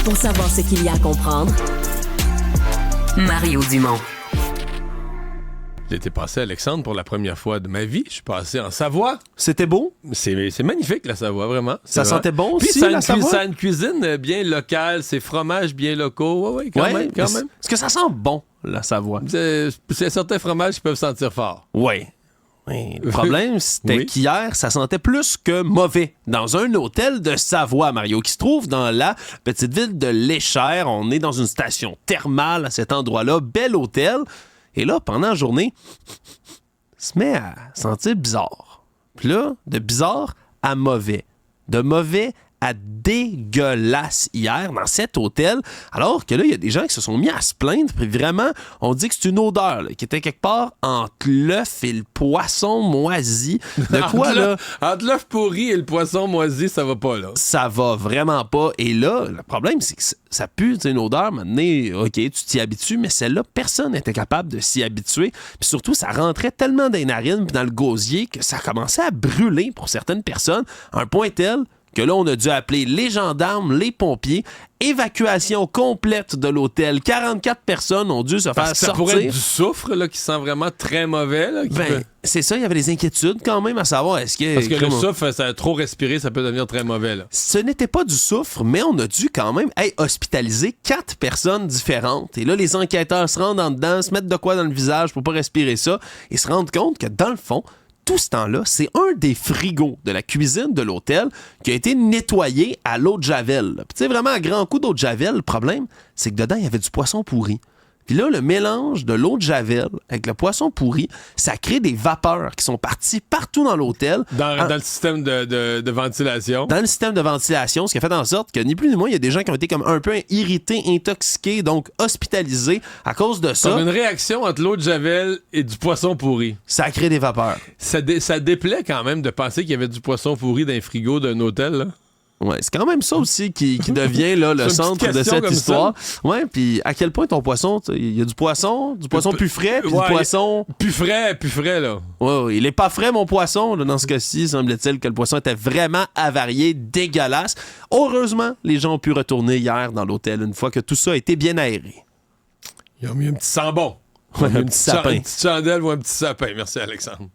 Pour savoir ce qu'il y a à comprendre, Mario Dumont. J'étais passé, Alexandre, pour la première fois de ma vie. Je suis passé en Savoie. C'était beau? C'est magnifique, la Savoie, vraiment. Ça sentait bon Puis aussi, ça a la Savoie? ça a une cuisine bien locale, c'est fromages bien locaux. Oui, quand même. Est-ce que ça sent bon, la Savoie? C'est certains fromages qui peuvent sentir fort. Oui. Oui. Le problème, c'était qu'hier, ça sentait plus que mauvais. Dans un hôtel de Savoie, Mario, qui se trouve dans la petite ville de Léchère. On est dans une station thermale à cet endroit-là. Bel hôtel. Et là, pendant la journée, se met à sentir bizarre. Puis là, de bizarre à mauvais. De mauvais à dégueulasse hier dans cet hôtel, alors que là, il y a des gens qui se sont mis à se plaindre, puis vraiment, on dit que c'est une odeur là, qui était quelque part entre l'œuf et le poisson moisi. De quoi, là? Entre l'œuf pourri et le poisson moisi, ça va pas, là. Ça va vraiment pas. Et là, le problème, c'est que ça pue, une odeur, maintenant, OK, tu t'y habitues, mais celle-là, personne n'était capable de s'y habituer. Puis surtout, ça rentrait tellement dans les narines puis dans le gosier que ça commençait à brûler pour certaines personnes, à un point tel que là, on a dû appeler les gendarmes, les pompiers, évacuation complète de l'hôtel. 44 personnes ont dû se faire sortir. Ça pourrait être du soufre là, qui sent vraiment très mauvais. Là, c'est ça, il y avait des inquiétudes quand même à savoir est-ce que... Parce que le soufre, ça a trop respiré, ça peut devenir très mauvais. Là. Ce n'était pas du soufre, mais on a dû quand même hospitaliser 4 personnes différentes. Et là, les enquêteurs se rendent en dedans, se mettent de quoi dans le visage pour pas respirer ça, et se rendent compte que dans le fond, tout ce temps-là, c'est un des frigos de la cuisine de l'hôtel qui a été nettoyé à l'eau de Javel. Puis tu sais, vraiment, à grand coup d'eau de Javel, le problème, c'est que dedans, il y avait du poisson pourri. Puis là, le mélange de l'eau de Javel avec le poisson pourri, ça crée des vapeurs qui sont parties partout dans l'hôtel. Dans le système de ventilation. Dans le système de ventilation, ce qui a fait en sorte que, ni plus ni moins, il y a des gens qui ont été comme un peu irrités, intoxiqués, donc hospitalisés à cause de ça. Comme une réaction entre l'eau de Javel et du poisson pourri. Ça crée des vapeurs. Ça déplaît quand même de penser qu'il y avait du poisson pourri dans les frigos d'un hôtel, là. Ouais, c'est quand même ça aussi qui devient là, le centre de cette histoire. Ouais, puis à quel point ton poisson, il y a du poisson plus frais, puis du poisson... Plus frais, là. Ouais, il est pas frais, mon poisson. Là, dans ce cas-ci, semble-t-il que le poisson était vraiment avarié, dégueulasse. Heureusement, les gens ont pu retourner hier dans l'hôtel une fois que tout ça a été bien aéré. Ils ont mis un petit sambon. Ouais, un petit sapin. Une petite chandelle ou un petit sapin. Merci, Alexandre.